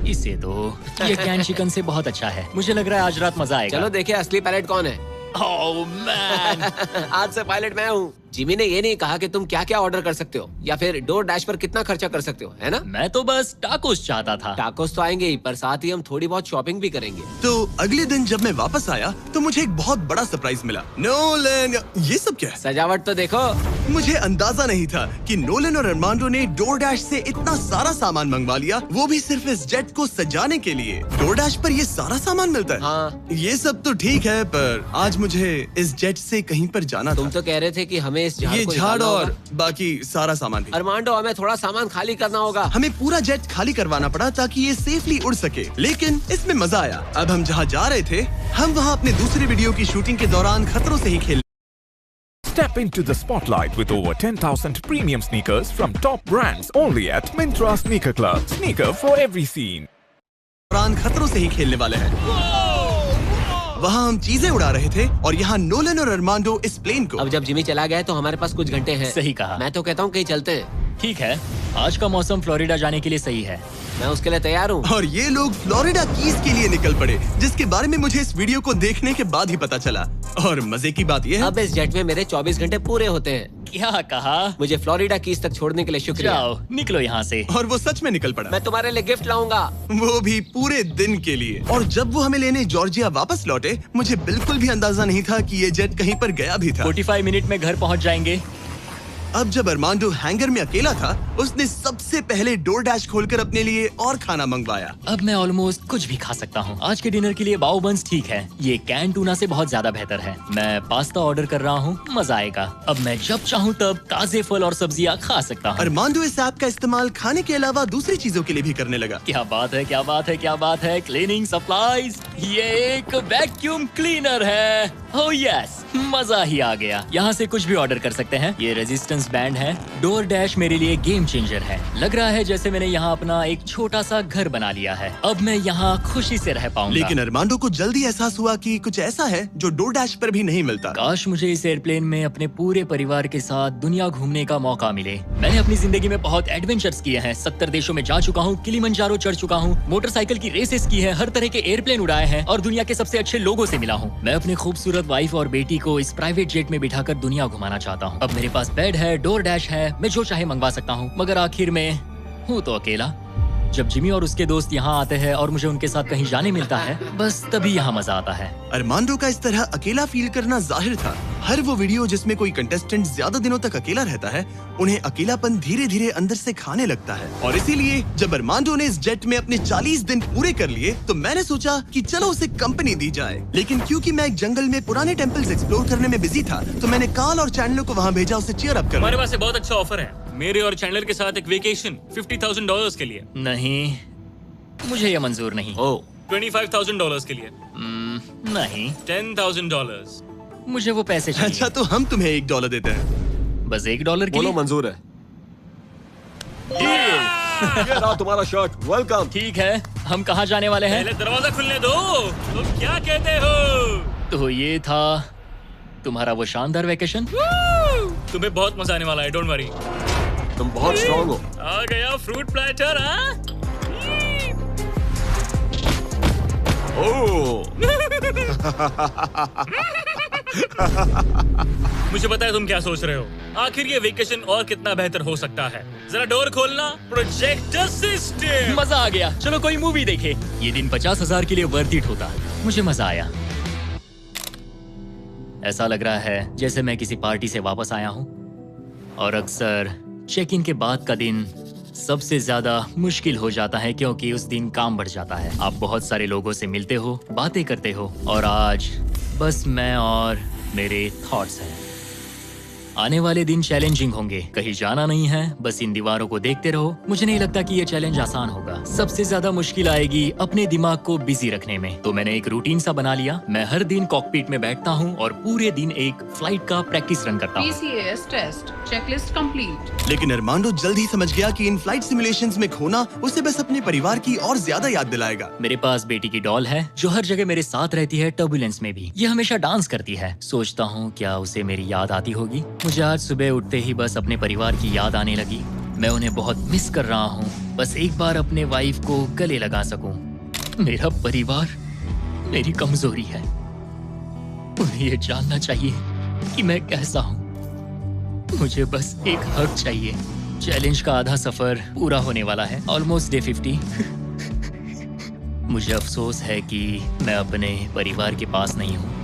Speaker 2: इसे तो ये कैन चिकन से बहुत अच्छा है। मुझे लग रहा है आज रात मजा आएगा।
Speaker 3: चलो देखे असली पायलट कौन है।
Speaker 2: Oh man.
Speaker 3: आज से पायलट मैं हूँ। जिमी ने ये नहीं कहा कि तुम क्या क्या ऑर्डर कर सकते हो या फिर डोर डैश पर कितना खर्चा कर सकते हो, है ना?
Speaker 2: मैं तो बस टाकोस चाहता था।
Speaker 3: टाकोस तो आएंगे ही, पर साथ ही हम थोड़ी बहुत शॉपिंग भी करेंगे।
Speaker 1: तो अगले दिन जब मैं वापस आया तो मुझे एक बहुत बड़ा सरप्राइज मिला। नोलन, ये सब क्या है?
Speaker 3: सजावट तो देखो।
Speaker 1: मुझे अंदाजा नहीं था कि नोलन और अरमांडो ने डोरडैश से इतना सारा सामान मंगवा लिया, वो भी सिर्फ इस जेट को सजाने के लिए। डोरडैश पर ये सारा सामान मिलता है?
Speaker 3: हाँ।
Speaker 1: ये सब तो ठीक है, पर आज मुझे इस जेट से कहीं पर जाना
Speaker 3: तुम
Speaker 1: था।
Speaker 3: तो कह रहे थे कि हमें इस झाड़
Speaker 1: ये
Speaker 3: को
Speaker 1: झाड़
Speaker 3: निकालना
Speaker 1: और
Speaker 3: होगा।
Speaker 1: बाकी सारा सामान भी।
Speaker 3: अरमांडो, हमें थोड़ा सामान खाली करना होगा।
Speaker 1: हमें पूरा जेट खाली करवाना पड़ा ताकि ये सेफली उड़ सके, लेकिन इसमें मजा आया। अब हम जहाँ जा रहे थे, हम वहाँ अपने दूसरे वीडियो की शूटिंग के दौरान खतरों से ही खेल।
Speaker 5: Step into the spotlight with over 10,000 premium sneakers from top brands only at Myntra Sneaker Club. Sneaker for every scene.
Speaker 1: दौरान खतरों से ही खेलने वाले हैं। वहाँ हम चीजें उड़ा रहे थे और यहाँ नोलन और अरमांडो इस प्लेन को।
Speaker 3: अब जब जिमी चला गया है तो हमारे पास कुछ घंटे हैं।
Speaker 2: सही कहा।
Speaker 3: मैं तो कहता हूँ कहीं चलते हैं।
Speaker 2: ठीक है, आज का मौसम फ्लोरिडा जाने के लिए सही है।
Speaker 3: मैं उसके लिए तैयार हूँ।
Speaker 1: और ये लोग फ्लोरिडा कीज के लिए निकल पड़े, जिसके बारे में मुझे इस वीडियो को देखने के बाद ही पता चला। और मजे की बात ये है,
Speaker 3: अब इस जेट में मेरे 24 घंटे पूरे होते हैं।
Speaker 2: क्या कहा?
Speaker 3: मुझे फ्लोरिडा कीज तक छोड़ने के लिए शुक्रिया।
Speaker 2: जाओ, निकलो यहाँ से।
Speaker 1: और वो सच में निकल पड़ा,
Speaker 3: मैं तुम्हारे लिए गिफ्ट लाऊंगा।
Speaker 1: वो भी पूरे दिन के लिए। और जब वो हमें लेने जॉर्जिया वापस लौटे, मुझे बिल्कुल भी अंदाजा नहीं था कि ये जेट कहीं पर गया भी था।
Speaker 2: 45 मिनट में घर पहुँच जाएंगे।
Speaker 1: अब जब अरमांडो हैंगर में अकेला था, उसने सबसे पहले डोर डैश खोलकर अपने लिए और खाना मंगवाया।
Speaker 2: अब मैं ऑलमोस्ट कुछ भी खा सकता हूँ। आज के डिनर के लिए बाओ बंस ठीक है, ये कैन टूना से बहुत ज्यादा बेहतर है। मैं पास्ता ऑर्डर कर रहा हूँ, मजा आएगा। अब मैं जब चाहूँ तब ताजे फल और सब्जियाँ खा सकता हूँ।
Speaker 1: अरमांडो इस ऐप का इस्तेमाल खाने के अलावा दूसरी चीजों के लिए भी करने लगा।
Speaker 2: क्या बात है, क्या बात है, क्या बात है। क्लीनिंग सप्लाईज, ये एक वैक्यूम क्लीनर है। ओह यस, मजा ही आ गया। यहाँ से कुछ भी ऑर्डर कर सकते हैं। ये रेजिस्टेंस बैंड है। डोर डैश मेरे लिए गेम चेंजर है। लग रहा है जैसे मैंने यहाँ अपना एक छोटा सा घर बना लिया है। अब मैं यहाँ खुशी से रह पाऊंगा।
Speaker 1: लेकिन अरमांडो को जल्दी एहसास हुआ कि कुछ ऐसा है जो डोर डैश पर भी नहीं मिलता।
Speaker 2: काश मुझे इस एयरप्लेन में अपने पूरे परिवार के साथ दुनिया घूमने का मौका मिले। मैंने अपनी जिंदगी में बहुत एडवेंचर्स किए हैं। 70 देशों में जा चुका हूँ, किलिमंजारो चढ़ चुका हूँ, मोटरसाइकिल की रेसेस की है, हर तरह के एयरप्लेन उड़ाए हैं और दुनिया के सबसे अच्छे लोगों से मिला हूँ। मैं अपनी खूबसूरत वाइफ और बेटी को इस प्राइवेट जेट में बिठाकर दुनिया घुमाना चाहता हूँ। अब मेरे पास बेड है, डोर डैश है, मैं जो चाहे मंगवा सकता हूँ, मगर आखिर में हूँ तो अकेला। जब जिमी और उसके दोस्त यहाँ आते हैं और मुझे उनके साथ कहीं जाने मिलता है, बस तभी यहाँ मजा आता है।
Speaker 1: अरमांडो का इस तरह अकेला फील करना जाहिर था। हर वो वीडियो जिसमें कोई कंटेस्टेंट ज्यादा दिनों तक अकेला रहता है, उन्हें अकेलापन धीरे धीरे अंदर से खाने लगता है। और इसीलिए जब अरमांडो ने इस जेट में अपने 40 दिन पूरे कर लिए, तो मैंने सोचा कि चलो उसे कंपनी दी जाए। लेकिन क्योंकि मैं एक जंगल में पुराने टेम्पल्स एक्सप्लोर करने में बिजी था, तो मैंने कार्ल और चैंडलर को वहाँ भेजा उसे चीयर अप करने।
Speaker 4: हमारे पास एक बहुत अच्छा ऑफर है, मेरे और चैंडलर के साथ एक वेकेशन $50,000 के लिए।
Speaker 2: नहीं, मुझे ये मंजूर नहीं।
Speaker 3: ओह,
Speaker 4: $25,000 के लिए।
Speaker 2: नहीं,
Speaker 4: $10,000।
Speaker 2: मुझे वो पैसे चाहिए।
Speaker 1: अच्छा, तो हम तुम्हें $1 देते हैं।
Speaker 2: बस $1 के
Speaker 3: बोलो
Speaker 2: लिए?
Speaker 3: मंजूर है। ये रहा तुम्हारा शर्ट, वेलकम।
Speaker 2: ठीक है, हम कहाँ जाने वाले हैं?
Speaker 4: पहले दरवाजा खुलने दो। तुम क्या कहते हो?
Speaker 2: तो ये था तुम्हारा वो शानदार वेकेशन।
Speaker 4: तुम्हें बहुत मजा आने वाला है, डोंट वरी।
Speaker 3: तुम बहुत स्ट्रॉन्ग हो।
Speaker 4: आ गया फ्रूट प्लेटर। हाँ,
Speaker 3: ओह,
Speaker 4: मुझे पता है तुम क्या सोच रहे हो। आखिर ये वेकेशन और कितना बेहतर हो सकता है। जरा डोर खोलना। Projector system.
Speaker 2: मजा आ गया, चलो कोई मूवी देखे। ये दिन 50,000 के लिए वर्थ इट होता। मुझे मजा आया। ऐसा लग रहा है जैसे मैं किसी पार्टी से वापस आया हूँ। और अक्सर चेक इन के बाद का दिन सबसे ज्यादा मुश्किल हो जाता है, क्योंकि उस दिन काम बढ़ जाता है। आप बहुत सारे लोगों से मिलते हो, बातें करते हो, और आज बस मैं और मेरे थॉट्स हैं। आने वाले दिन चैलेंजिंग होंगे। कहीं जाना नहीं है, बस इन दीवारों को देखते रहो। मुझे नहीं लगता कि ये चैलेंज आसान होगा। सबसे ज्यादा मुश्किल आएगी अपने दिमाग को बिजी रखने में। तो मैंने एक रूटीन सा बना लिया। मैं हर दिन कॉकपिट में बैठता हूँ और पूरे दिन एक फ्लाइट का प्रैक्टिस रन करता हूँ।
Speaker 6: PCAS test checklist complete.
Speaker 1: लेकिन अरमांडो जल्द ही समझ गया कि इन फ्लाइट सिमुलेशंस में खोना उसे बस अपने परिवार की और ज्यादा याद दिलाएगा।
Speaker 2: मेरे पास बेटी की डॉल है जो हर जगह मेरे साथ रहती है, टर्बुलेंस में भी। ये हमेशा डांस करती है। सोचता हूँ क्या उसे मेरी याद आती होगी। मुझे आज सुबह उठते ही बस अपने परिवार की याद आने लगी। मैं उन्हें बहुत मिस कर रहा हूँ। बस एक बार अपने वाइफ को गले लगा सकूं। मेरा परिवार मेरी कमजोरी है। उन्हें ये जानना चाहिए कि मैं कैसा हूँ। मुझे बस एक हक चाहिए। चैलेंज का आधा सफर पूरा होने वाला है, ऑलमोस्ट डे 50। मुझे अफसोस है कि मैं अपने परिवार के पास नहीं हूँ।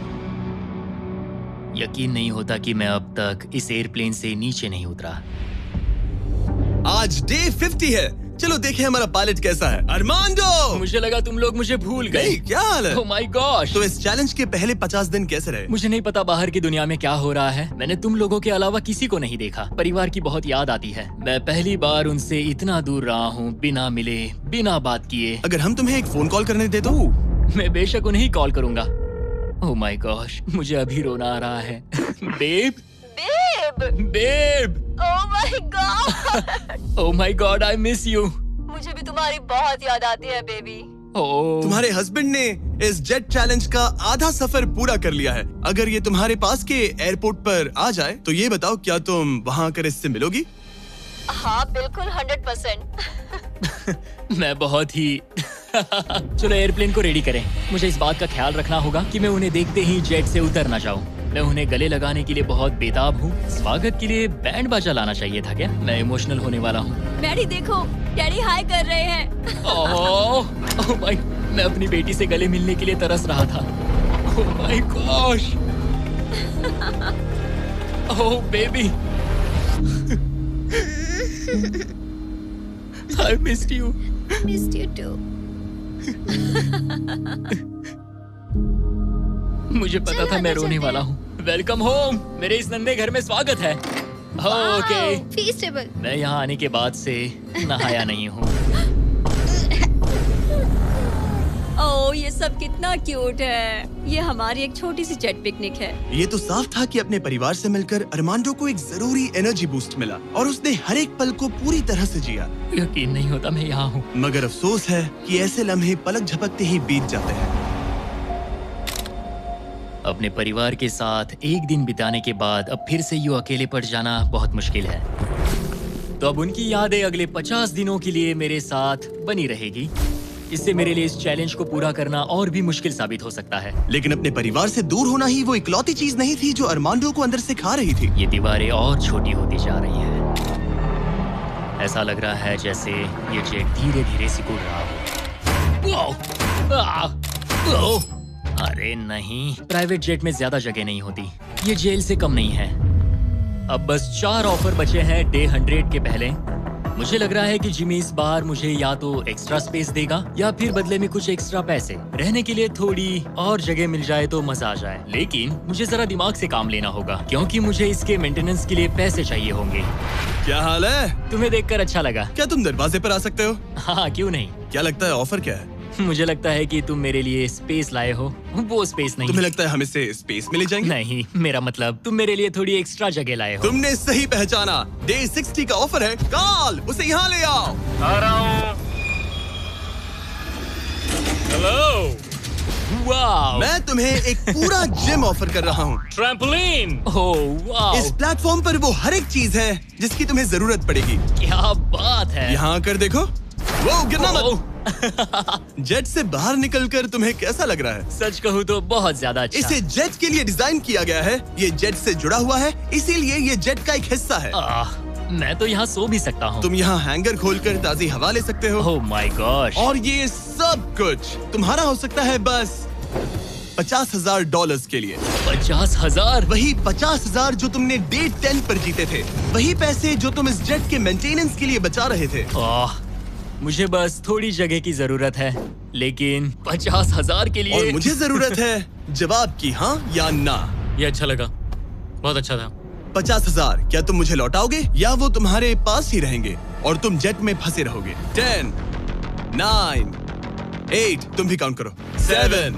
Speaker 2: यकीन नहीं होता कि मैं अब तक इस एयरप्लेन से नीचे नहीं उतरा।
Speaker 1: आज डे 50 है। चलो देखें हमारा पायलट कैसा है। अरमांडो!
Speaker 2: मुझे लगा तुम लोग मुझे भूल गए।
Speaker 1: नहीं, क्या हाल है?
Speaker 2: Oh my gosh!
Speaker 1: तो इस चैलेंज के पहले 50 दिन कैसे रहे?
Speaker 2: मुझे नहीं पता बाहर की दुनिया में क्या हो रहा है। मैंने तुम लोगों के अलावा किसी को नहीं देखा। परिवार की बहुत याद आती है। मैं पहली बार उनसे इतना दूर रहा हूँ, बिना मिले, बिना बात किए।
Speaker 1: अगर हम तुम्हें एक फोन कॉल करने दे तो?
Speaker 2: मैं बेशक उन्हें ही कॉल करूंगा। ओह माय गॉश, मुझे अभी रोना आ रहा है। Babe, babe,
Speaker 7: oh my god!
Speaker 2: Oh my god, I miss you.
Speaker 7: मुझे भी तुम्हारी बहुत याद आती है बेबी।
Speaker 2: ओह,
Speaker 1: तुम्हारे हस्बैंड ने इस जेट चैलेंज का आधा सफर पूरा कर लिया है। अगर ये तुम्हारे पास के एयरपोर्ट पर आ जाए तो ये बताओ, क्या तुम वहाँ आकर इससे मिलोगी?
Speaker 7: हाँ बिल्कुल, 100%।
Speaker 2: मैं बहुत ही चलो एयरप्लेन को रेडी करें। मुझे इस बात का ख्याल रखना होगा कि मैं उन्हें देखते ही जेट से उतर ना जाऊं। मैं उन्हें गले लगाने के लिए बहुत बेताब हूँ। स्वागत के लिए बैंड बाजा लाना चाहिए था क्या? मैं इमोशनल होने वाला हूँ।
Speaker 7: डैडी देखो, डैडी हाय कर रहे हैं।
Speaker 2: ओह माय, मैं अपनी बेटी से गले मिलने के लिए तरस रहा था। Oh my gosh, oh baby, I missed you.
Speaker 7: Missed you too.
Speaker 2: मुझे पता था मैं रोने वाला हूँ। वेलकम होम, मेरे इस नन्हे घर में स्वागत है। ओके,
Speaker 7: फीस्टेबल।
Speaker 2: मैं यहाँ आने के बाद से नहाया नहीं हूँ।
Speaker 7: ओह ये सब कितना क्यूट है। ये हमारी एक छोटी सी जेट पिकनिक है।
Speaker 1: ये तो साफ था कि अपने परिवार से मिलकर अरमांडो को एक जरूरी एनर्जी बूस्ट मिला और उसने हर एक पल को पूरी तरह से जिया।
Speaker 2: यकीन नहीं होता मैं यहाँ हूँ।
Speaker 1: मगर अफसोस है कि ऐसे लम्हे पलक झपकते ही बीत जाते हैं।
Speaker 2: अपने परिवार के साथ एक दिन बिताने के बाद अब फिर से यूं अकेले पड़ जाना बहुत मुश्किल है। तो अब उनकी यादें अगले 50 दिनों के लिए मेरे साथ बनी रहेगी। इससे मेरे लिए इस चैलेंज को पूरा करना और भी मुश्किल साबित हो सकता है।
Speaker 1: लेकिन अपने परिवार से दूर होना ही वो इकलौती चीज नहीं थी जो अरमांडो को अंदर से खा रही थी।
Speaker 2: ये दीवारें और छोटी होती जा रही हैं। ऐसा लग रहा है जैसे ये जेट धीरे धीरे सिकुड़ रहा हो। अरे नहीं, प्राइवेट जेट में ज्यादा जगह नहीं होती। ये जेल से कम नहीं है। अब बस 4 ऑफर बचे हैं डे 100 के पहले। मुझे लग रहा है कि जिमी इस बार मुझे या तो एक्स्ट्रा स्पेस देगा या फिर बदले में कुछ एक्स्ट्रा पैसे। रहने के लिए थोड़ी और जगह मिल जाए तो मजा आ जाए। लेकिन मुझे जरा दिमाग से काम लेना होगा क्योंकि मुझे इसके मेंटेनेंस के लिए पैसे चाहिए होंगे।
Speaker 1: क्या हाल है?
Speaker 2: तुम्हें देखकर अच्छा लगा।
Speaker 1: क्या तुम दरवाजे पर आ सकते हो?
Speaker 2: हाँ, क्यों नहीं।
Speaker 1: क्या लगता है ऑफर क्या है?
Speaker 2: मुझे लगता है कि तुम मेरे लिए स्पेस लाए हो। वो स्पेस नहीं।
Speaker 1: तुम्हें लगता है हम इससे स्पेस में ले जाएंगे?
Speaker 2: नहीं, मेरा मतलब तुम मेरे लिए थोड़ी एक्स्ट्रा जगह लाए हो।
Speaker 1: तुमने सही पहचाना। डे 60 का ऑफर है। कॉल उसे यहाँ ले आओ।
Speaker 4: आ रहा हूँ। हेलो।
Speaker 2: वाओ,
Speaker 1: मैं तुम्हें एक पूरा जिम ऑफर कर रहा हूँ।
Speaker 4: ट्रैम्पोलिन।
Speaker 2: ओह वाओ,
Speaker 1: इस प्लेटफॉर्म पर वो हर एक चीज है जिसकी तुम्हें जरूरत पड़ेगी।
Speaker 2: क्या बात है।
Speaker 1: यहाँ आकर देखो। वो गिरना मत।
Speaker 2: ओह,
Speaker 1: जेट से बाहर निकलकर तुम्हें कैसा लग रहा है?
Speaker 2: सच कहूँ तो बहुत ज्यादा अच्छा।
Speaker 1: इसे जेट के लिए डिजाइन किया गया है। ये जेट से जुड़ा हुआ है, इसीलिए ये जेट का एक हिस्सा है।
Speaker 2: मैं तो यहाँ सो भी सकता हूँ।
Speaker 1: तुम यहाँ हैंगर खोलकर ताजी हवा ले सकते हो।
Speaker 2: Oh my gosh.
Speaker 1: और ये सब कुछ तुम्हारा हो सकता है बस $50,000 के लिए।
Speaker 2: 50,000?
Speaker 1: वही 50,000 जो तुमने डे 10 पर जीते थे। वही पैसे जो तुम इस जेट के मेंटेनेंस के लिए बचा रहे थे।
Speaker 2: मुझे बस थोड़ी जगह की जरूरत है, लेकिन 50,000 के लिए।
Speaker 1: और मुझे जरूरत है जवाब की, हाँ या ना।
Speaker 4: ये अच्छा लगा, बहुत अच्छा था।
Speaker 1: 50,000 क्या तुम मुझे लौटाओगे या वो तुम्हारे पास ही रहेंगे और तुम जेट में फंसे रहोगे? 10, 9, 8, तुम भी काउंट करो। 7,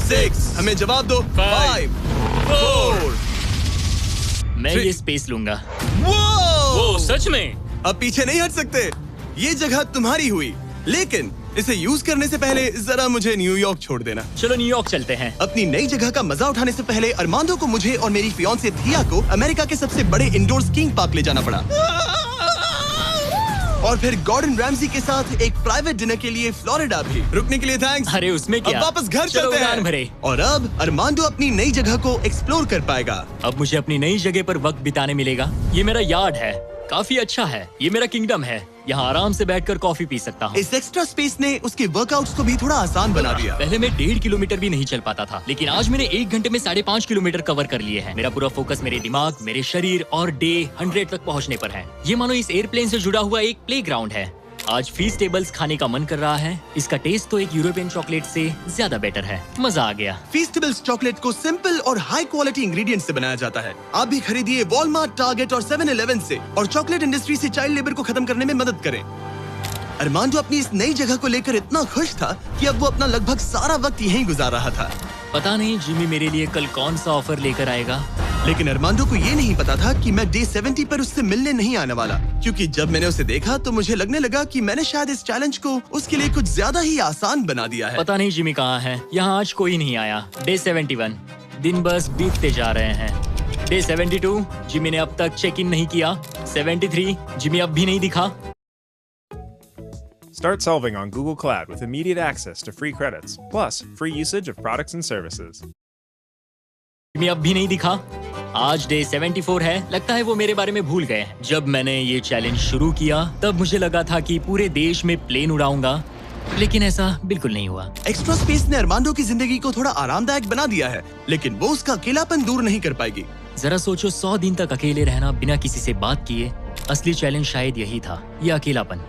Speaker 1: 6, हमें जवाब दो। 5, 4।
Speaker 2: मैं ये स्पेस लूंगा।
Speaker 4: वो सच में?
Speaker 1: अब पीछे नहीं हट सकते। ये जगह तुम्हारी हुई, लेकिन इसे यूज करने से पहले जरा मुझे न्यूयॉर्क छोड़ देना।
Speaker 2: चलो न्यूयॉर्क चलते हैं।
Speaker 1: अपनी नई जगह का मजा उठाने से पहले अरमांडो को मुझे और मेरी फियांसे थिया को अमेरिका के सबसे बड़े इंडोर स्कीइंग पार्क ले जाना पड़ा। और फिर गॉर्डन रैमजी के साथ एक प्राइवेट डिनर के लिए फ्लोरिडा भी। रुकने के लिए थैंक्स।
Speaker 2: अरे उसमें क्या,
Speaker 1: अब वापस घर
Speaker 2: चलो
Speaker 1: चलते
Speaker 2: उड़ान
Speaker 1: हैं।
Speaker 2: भरे।
Speaker 1: और अब अरमांडो अपनी नई जगह को एक्सप्लोर कर पाएगा।
Speaker 2: अब मुझे अपनी नई जगह पर वक्त बिताने मिलेगा। ये मेरा यार्ड है, काफी अच्छा है। ये मेरा किंगडम है, यहाँ आराम से बैठकर कॉफी पी सकता हूँ।
Speaker 1: इस एक्स्ट्रा स्पेस ने उसके वर्कआउट्स को भी थोड़ा आसान बना दिया।
Speaker 2: पहले मैं 1.5 किलोमीटर भी नहीं चल पाता था, लेकिन आज मैंने 1 घंटे में 5.5 किलोमीटर कवर कर लिए हैं। मेरा पूरा फोकस मेरे दिमाग, मेरे शरीर और डे 100 तक पहुँचने पर है। ये मानो इस एयरप्लेन से जुड़ा हुआ एक प्लेग्राउंड है। आज फीस्टेबल्स खाने का मन कर रहा है। इसका टेस्ट तो एक यूरोपियन चॉकलेट से ज्यादा बेटर है। मजा आ गया।
Speaker 1: फीस्टेबल्स चॉकलेट को सिंपल और हाई क्वालिटी इंग्रेडिएंट्स से बनाया जाता है। आप भी खरीदिए वॉलमार्ट, टारगेट और 7-Eleven से और चॉकलेट इंडस्ट्री से चाइल्ड लेबर को खत्म करने में मदद करें। अरमांडो अपनी इस नई जगह को लेकर इतना खुश था कि अब वो अपना लगभग सारा वक्त यहीं गुजार रहा था।
Speaker 2: पता नहीं जिमी मेरे लिए कल कौन सा ऑफर लेकर आएगा।
Speaker 1: लेकिन अरमांडो को ये नहीं पता था कि मैं डे 70 पर उससे मिलने नहीं आने वाला, क्योंकि जब मैंने उसे देखा तो मुझे लगने लगा कि मैंने शायद इस चैलेंज को उसके लिए कुछ ज्यादा ही आसान बना दिया है।
Speaker 2: पता नहीं जिमी कहाँ है। यहाँ आज कोई नहीं आया। डे 71 दिन बस बीतते जा रहे हैं। डे 72 जिमी ने अब तक चेक इन नहीं किया। 73 जिमी अब भी नहीं दिखा।
Speaker 8: Start solving on Google Cloud with immediate access to free credits, plus free usage of products and services.
Speaker 2: Jimmy अब भी नहीं दिखा। आज डे 74 है। लगता है वो मेरे बारे में भूल गए हैं। जब मैंने ये चैलेंज शुरू किया तब मुझे लगा था कि पूरे देश में प्लेन उड़ाऊंगा, लेकिन ऐसा बिल्कुल नहीं हुआ।
Speaker 1: एक्स्ट्रा स्पेस ने अरमांडो की जिंदगी को थोड़ा आरामदायक बना दिया है, लेकिन वो उसका अकेलापन दूर नहीं कर पाएगी।
Speaker 2: जरा सोचो, 100 दिन तक अकेले रहना बिना किसी से बात किए। असली चैलेंज शायद यही था, ये अकेलापन।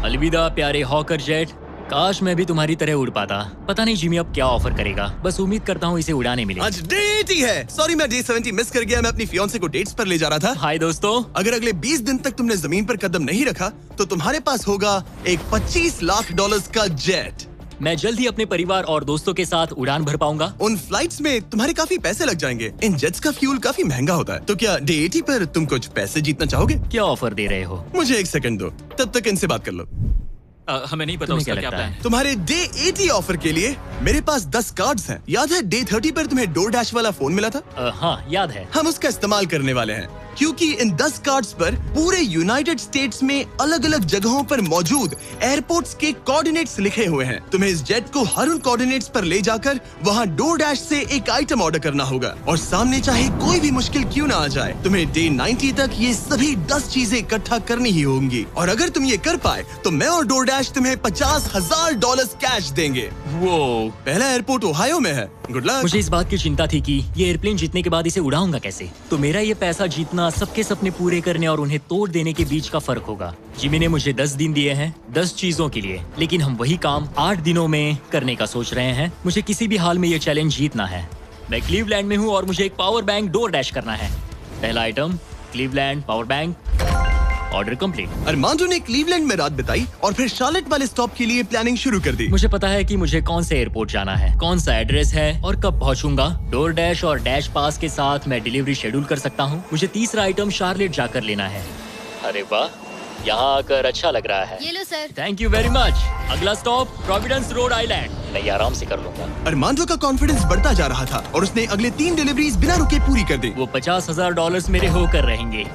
Speaker 2: अलविदा प्यारे हॉकर जेट, काश मैं भी तुम्हारी तरह उड़ पाता। पता नहीं जिमी अब क्या ऑफर करेगा। बस उम्मीद करता हूँ इसे उड़ाने मिले।
Speaker 1: आज डे 80 है। सॉरी मैं डे 70 मिस कर गया। मैं अपनी फियांसे को डेट्स पर ले जा रहा था।
Speaker 2: हाय दोस्तों।
Speaker 1: अगर अगले 20 दिन तक तुमने जमीन पर कदम नहीं रखा तो तुम्हारे पास होगा एक $25 लाख का जेट।
Speaker 2: मैं जल्द ही अपने परिवार और दोस्तों के साथ उड़ान भर पाऊंगा।
Speaker 1: उन फ्लाइट्स में तुम्हारे काफी पैसे लग जाएंगे। इन जेट्स का फ्यूल काफी महंगा होता है। तो क्या डे 80 पर तुम कुछ पैसे जीतना चाहोगे?
Speaker 2: क्या ऑफर दे रहे हो?
Speaker 1: मुझे 1 सेकंड दो, तब तक इनसे बात कर लो।
Speaker 4: हमें नहीं पता
Speaker 2: तुम्हें
Speaker 4: उसका
Speaker 2: क्या
Speaker 4: क्या
Speaker 2: लगता
Speaker 4: प्लान
Speaker 2: है?
Speaker 4: है।
Speaker 1: तुम्हारे डे 80 ऑफर के लिए मेरे पास 10 कार्ड्स हैं। याद है डे 30 पर तुम्हें DoorDash वाला फोन मिला था?
Speaker 2: हाँ याद है।
Speaker 1: हम उसका इस्तेमाल करने वाले हैं, क्योंकि इन 10 कार्ड्स पर पूरे यूनाइटेड स्टेट्स में अलग अलग जगहों पर मौजूद एयरपोर्ट्स के कोऑर्डिनेट्स लिखे हुए हैं। तुम्हें इस जेट को हर उन कोऑर्डिनेट्स पर ले जाकर वहां DoorDash से एक आइटम ऑर्डर करना होगा, और सामने चाहे कोई भी मुश्किल क्यों ना आ जाए, तुम्हें डे 90 तक ये सभी 10 चीजें इकट्ठा करनी ही होंगी। और अगर तुम ये कर पाए तो मैं और DoorDash तुम्हें $50,000 कैश देंगे।
Speaker 2: वो
Speaker 1: पहला एयरपोर्ट ओहायो में है। Good luck.
Speaker 2: मुझे इस बात की चिंता थी कि ये एयरप्लेन जीतने के बाद इसे उड़ाऊंगा कैसे। तो मेरा ये पैसा जीतना सबके सपने पूरे करने और उन्हें तोड़ देने के बीच का फर्क होगा। जिमी ने मुझे 10 दिन दिए हैं 10 चीजों के लिए, लेकिन हम वही काम 8 दिनों में करने का सोच रहे हैं। मुझे किसी भी हाल में ये चैलेंज जीतना है। मैं क्लीवलैंड में हूँ और मुझे एक पावर बैंक DoorDash करना है। पहला item Cleveland power bank. Order complete.
Speaker 1: Armando ने क्लीवलैंड में रात बिताई और फिर शार्लेट वाले स्टॉप के लिए प्लानिंग शुरू कर दी।
Speaker 2: मुझे पता है कि मुझे कौन से एयरपोर्ट जाना है, कौन सा एड्रेस है और कब पहुंचूंगा। DoorDash और डैश पास के साथ मैं डिलीवरी शेड्यूल कर सकता हूं। मुझे तीसरा आइटम शार्लेट जाकर लेना है। अरे वाह, यहाँ आकर अच्छा लग रहा है।
Speaker 9: ये लो sir.
Speaker 2: Thank you very much. अगला स्टॉप प्रोविडेंस रोड आइलैंड। मैं ये आराम से कर लूंगा।
Speaker 1: अरमांडो का कॉन्फिडेंस बढ़ता जा रहा था और उसने अगले 3 डिलीवरीज बिना रुके पूरी कर दी।
Speaker 2: वो $50,000 मेरे होकर रहेंगे।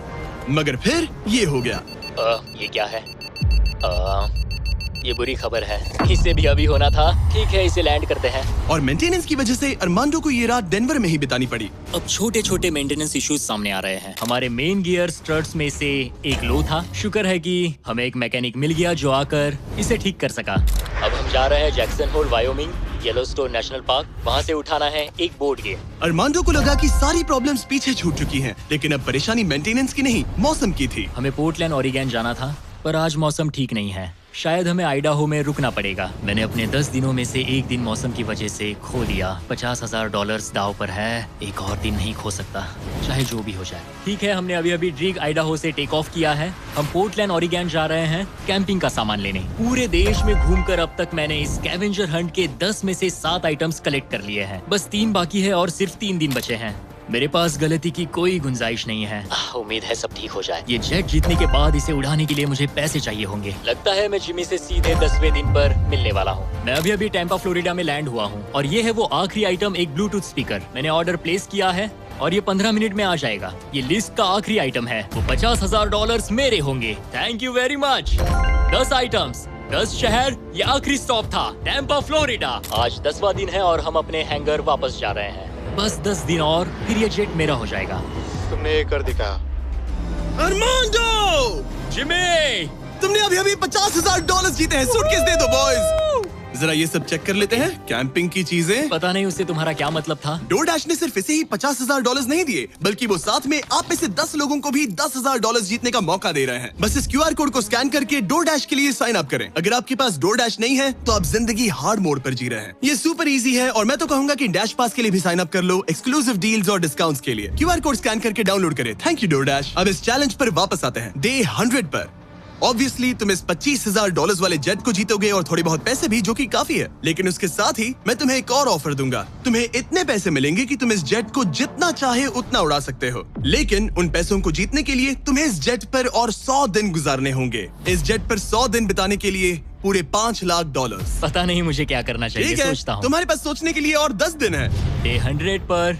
Speaker 1: मगर फिर ये हो गया।
Speaker 2: ये क्या है? ये बुरी खबर है। इसे भी अभी होना था। ठीक है, इसे लैंड करते हैं।
Speaker 1: और मेंटेनेंस की वजह से अरमांडो को ये रात डेनवर में ही बितानी पड़ी।
Speaker 2: अब छोटे छोटे मेंटेनेंस इश्यूज सामने आ रहे हैं। हमारे मेन गियर स्ट्रट्स में से एक लो था। शुक्र है कि हमें एक मैकेनिक मिल गया जो आकर इसे ठीक कर सका। अब हम जा रहे हैं Jackson Hole Wyoming, Yellowstone national park. वहाँ से उठाना है एक बोर्ड गेम।
Speaker 1: अरमांडो को लगा कि सारी प्रॉब्लम्स पीछे छूट चुकी हैं, लेकिन अब परेशानी मेंटेनेंस की नहीं, मौसम की थी।
Speaker 2: हमें पोर्टलैंड ओरिगन जाना था, पर आज मौसम ठीक नहीं है। शायद हमें आइडाहो में रुकना पड़ेगा। मैंने अपने 10 दिनों में से एक दिन मौसम की वजह से खो दिया। $50,000 दाव पर है। एक और दिन नहीं खो सकता, चाहे जो भी हो जाए। ठीक है, हमने अभी अभी ड्रीग आइडाहो से टेक ऑफ किया है। हम पोर्टलैंड ओरिगन जा रहे हैं कैंपिंग का सामान लेने। पूरे देश में घूमकर अब तक मैंने इस स्कैवेंजर हंट के 10 में से 7 आइटम्स कलेक्ट कर लिए हैं। बस 3 बाकी है और सिर्फ 3 दिन बचे हैं। मेरे पास गलती की कोई गुंजाइश नहीं है। उम्मीद है सब ठीक हो जाए। ये जेट जीतने के बाद इसे उड़ाने के लिए मुझे पैसे चाहिए होंगे। लगता है मैं जिमी से सीधे 10वें दिन पर मिलने वाला हूँ। मैं अभी टैंपा फ्लोरिडा में लैंड हुआ हूँ और ये है वो आखिरी आइटम, एक ब्लूटूथ स्पीकर। मैंने ऑर्डर प्लेस किया है और ये 15 मिनट में आ जाएगा। ये लिस्ट का आखिरी आइटम है। वो $50,000 मेरे होंगे। Thank you very much. 10 items, 10 शहर, ये आखिरी स्टॉप था, टैम्पा फ्लोरिडा। आज 10वां दिन है और हम अपने हैंगर वापस जा रहे हैं। बस 10 दिन और फिर ये जेट मेरा हो जाएगा।
Speaker 9: तुमने ये कर दिखाया।
Speaker 1: अरमांडो!
Speaker 2: जिमी!
Speaker 1: तुमने अभी $50,000 जीते हैं। सूटकेस दे दो बॉयज। जरा ये सब चेक कर लेते हैं। कैंपिंग की चीजें।
Speaker 2: पता नहीं उससे तुम्हारा क्या मतलब था।
Speaker 1: डोरडैश ने सिर्फ इसे ही $50,000 नहीं दिए, बल्कि वो साथ में आप में से 10 लोगों को भी $10,000 जीतने का मौका दे रहे हैं। बस इस QR कोड को स्कैन करके डोरडैश के लिए साइन अप करें। अगर आपके पास डोरडैश नहीं है तो आप जिंदगी हार्ड मोड पर जी रहे हैं। ये सुपर इजी है और मैं तो कहूंगा कि डैश पास के लिए भी साइन अप कर लो, एक्सक्लूसिव डील्स और डिस्काउंट्स के लिए। QR कोड स्कैन करके डाउनलोड करें। Thank you DoorDash. अब इस चैलेंज पर वापस आते हैं, डे 100 पर। ऑब्वियसली तुम इस $25,000 वाले जेट को जीतोगे और थोड़े बहुत पैसे भी, जो कि काफी है। लेकिन उसके साथ ही मैं तुम्हें एक और ऑफर दूंगा। तुम्हें इतने पैसे मिलेंगे कि तुम इस जेट को जितना चाहे उतना उड़ा सकते हो। लेकिन उन पैसों को जीतने के लिए तुम्हें इस जेट पर और 100 दिन गुजारने होंगे। इस जेट पर 100 दिन बिताने के लिए पूरे $5,00,000।
Speaker 2: पता नहीं मुझे क्या करना चाहिए,
Speaker 1: ठीक है,
Speaker 2: सोचता हूँ।
Speaker 1: तुम्हारे पास सोचने के लिए और 10 दिन है।
Speaker 2: डे 100 पर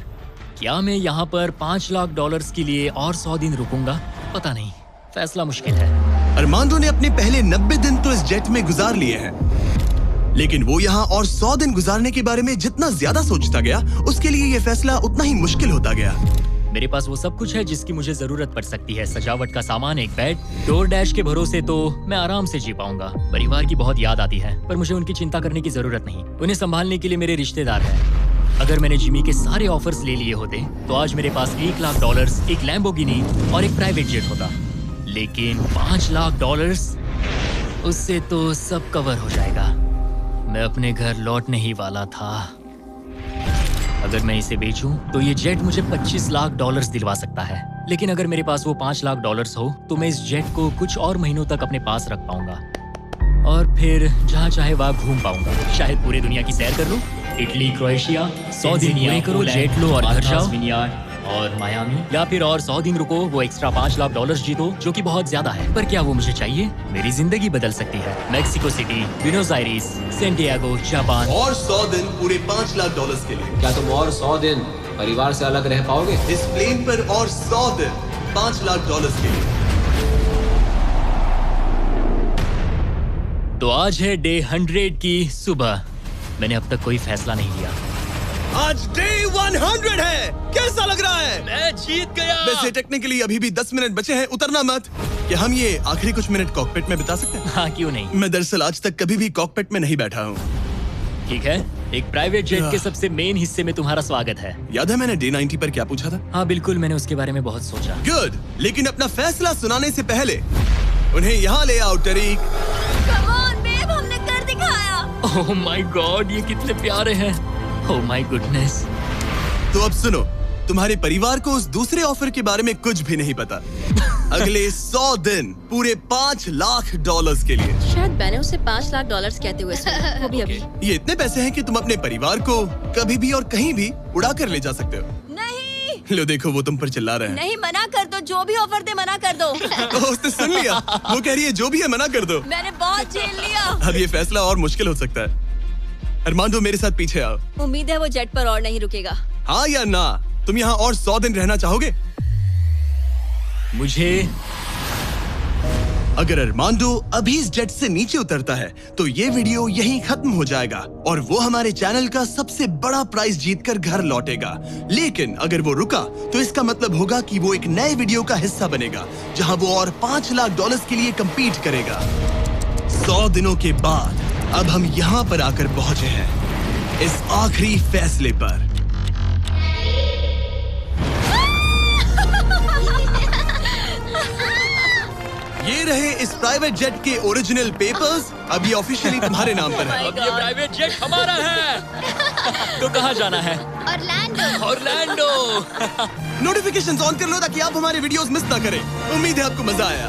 Speaker 2: क्या मैं यहाँ पर $5,00,000 के लिए और 100 दिन रुकूंगा? पता नहीं, फैसला मुश्किल है।
Speaker 1: अरमांडो ने अपने पहले 90 दिन तो इस जेट में गुजार लिए हैं, लेकिन वो यहाँ और 100 दिन गुजारने के बारे में जितना ज्यादा सोचता गया, उसके लिए ये फैसला उतना ही मुश्किल होता गया।
Speaker 2: मेरे पास वो सब कुछ है जिसकी मुझे जरूरत पड़ सकती है। सजावट का सामान, एक बेड। डोरडैश के भरोसे तो मैं आराम से जी पाऊंगा। परिवार की बहुत याद आती है, पर मुझे उनकी चिंता करने की जरूरत नहीं। उन्हें संभालने के लिए मेरे रिश्तेदार हैं। अगर मैंने जिमी के सारे ऑफर्स ले लिए होते तो आज मेरे पास $1,00,000, एक लैम्बोर्गिनी और एक प्राइवेट जेट होता। लेकिन $5,00,000, उससे तो सब कवर हो जाएगा। मैं अपने घर लौटने ही वाला था। अगर मैं इसे बेचूं तो ये जेट मुझे $25,00,000 दिलवा सकता है। लेकिन अगर मेरे पास वो $5,00,000 हो तो मैं इस जेट को कुछ और महीनों तक अपने पास रख पाऊंगा और फिर जहाँ चाहे वहाँ घूम पाऊंगा। शायद पूरी दुनिया की सैर कर लूं। इटली, क्रोएशिया, 100 दिन पूरे करो, जेट लो और घर जाओ, और मायामी, या फिर और 100 दिन रुको, वो एक्स्ट्रा $5,00,000 जीतो, जो कि बहुत ज्यादा है। पर क्या वो मुझे चाहिए? मेरी जिंदगी बदल सकती है। Mexico city, Buenos iris, Santiago, Japan.
Speaker 1: और 100 दिन पूरे $5,00,000 के लिए।
Speaker 3: क्या तुम और 100 दिन परिवार से अलग रह पाओगे?
Speaker 1: इस प्लेन पर और 100 दिन $5,00,000 के लिए।
Speaker 2: तो आज है डे 100 की सुबह। मैंने अब तक कोई फैसला नहीं लिया।
Speaker 1: आज डे 100 है। कैसा लग रहा है?
Speaker 2: मैं जीत गया।
Speaker 1: वैसे टेक्निकली अभी भी 10 मिनट बचे हैं, उतरना मत। क्या हम ये आखिरी कुछ मिनट कॉकपिट में बिता सकते हैं?
Speaker 2: हाँ, क्यों नहीं।
Speaker 1: मैं दरअसल आज तक कभी भी कॉकपिट में नहीं बैठा हूँ।
Speaker 2: ठीक है, एक प्राइवेट जेट के सबसे मेन हिस्से में तुम्हारा स्वागत है।
Speaker 1: याद है मैंने डे 90 पर क्या पूछा था?
Speaker 2: हाँ बिल्कुल, मैंने उसके बारे में बहुत सोचा।
Speaker 1: गुड, लेकिन अपना फैसला सुनाने से पहले उन्हें यहाँ ले आओ टरीक।
Speaker 7: Come on, babe, हमने कर दिखाया।
Speaker 2: ओह माय गॉड, ये कितने प्यारे हैं। Oh my goodness.
Speaker 1: तो अब सुनो, तुम्हारे परिवार को उस दूसरे ऑफर के बारे में कुछ भी नहीं पता। अगले 100 दिन पूरे $5,00,000 के लिए।
Speaker 7: शायद मैंने उसे $5,00,000 कहते हुए सुना, वो भी अभी।
Speaker 1: ये इतने पैसे हैं कि तुम अपने परिवार को कभी भी और कहीं भी उड़ा कर ले जा सकते हो।
Speaker 7: नहीं,
Speaker 1: लो देखो, वो तुम पर चिल्ला रहे हैं।
Speaker 7: नहीं, मना कर दो। जो भी ऑफर दे मना कर दो।
Speaker 1: ओह, उसने सुन लिया। वो कह रही है जो भी है मना कर दो।
Speaker 7: मैंने बहुत झेल लिया।
Speaker 1: अब ये फैसला और मुश्किल हो सकता है। अरमांडो, मेरे साथ पीछे आओ।
Speaker 7: उम्मीद है वो जेट पर और नहीं रुकेगा।
Speaker 1: हाँ या ना? तुम यहाँ और 100 दिन रहना चाहोगे?
Speaker 2: मुझे
Speaker 1: अगर अरमांडो अभी इस जेट से नीचे उतरता है तो ये वीडियो यहीं खत्म हो जाएगा और वो हमारे चैनल का सबसे बड़ा प्राइज जीतकर घर लौटेगा। लेकिन अगर वो रुका तो इसका मतलब होगा कि वो एक नए वीडियो का हिस्सा बनेगा जहां वो और $5,00,000 के लिए compete करेगा। 100 दिनों के बाद अब हम यहाँ पर आकर पहुंचे हैं, इस आखिरी फैसले पर। ये रहे इस प्राइवेट जेट के ओरिजिनल पेपर्स। अब ये ऑफिशियली तुम्हारे नाम पर है।
Speaker 2: अब ये प्राइवेट जेट हमारा है। तो कहाँ जाना है?
Speaker 7: ऑरलैंडो।
Speaker 1: नोटिफिकेशंस ऑन कर लो ताकि आप हमारे वीडियोस मिस ना करें। उम्मीद है आपको मजा आया।